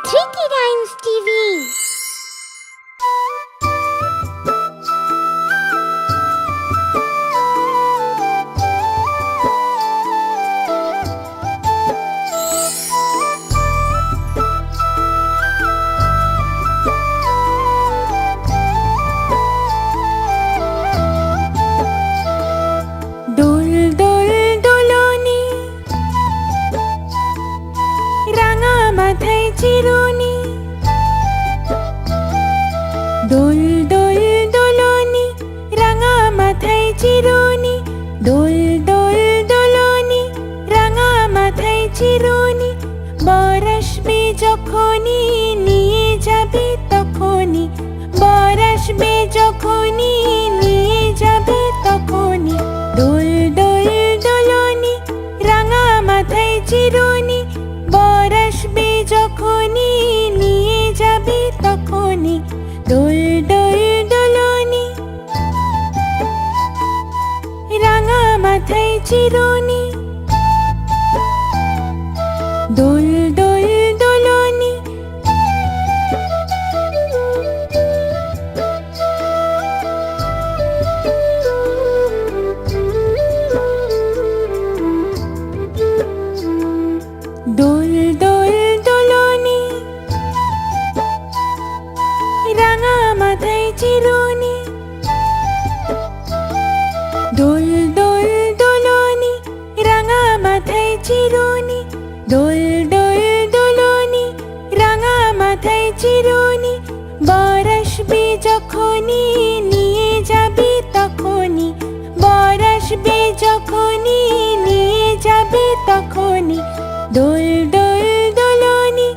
Tricky Rhymes TV. চিরুনি দোল দোল দোলনি রাঙা মাথায় চিরুনি দোল দোল দোলনি রাঙা মাথায় চিরুনি বর আসবে যখনই নিয়ে যাবে তখনই বর আসবে যখনই নিয়ে যাবে তখনই দোল দোল দোলনি রাঙা মাথায় চিরুনি বর আসবে যখনই নিয়ে যাবে তখনই দোল দোল দোলনি রাঙা মাথায় চিরুনি দোল দোল দোলনি দোল দোল দোলনি রাঙা মাথায় চিরুনি দোল দোল দোলনি রাঙা মাথায় চিরুনি দোল দোল দোলনি রাঙা মাথায় চিরুনি বর আসবে যখনই নিয়ে যাবে তখনই বর আসবে যখনই নিয়ে যাবে তখনই দোল দোল দোলনি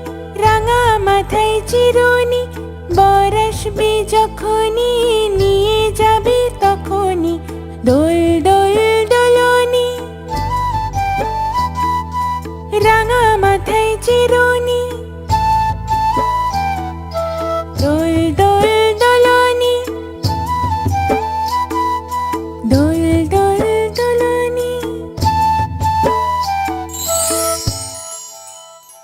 রাঙা মাথায় চিরুনি বর আসবে যখনই নিয়ে যাবে তখনই দোল দোল দোলনি রাঙা মাথায় চিরুনি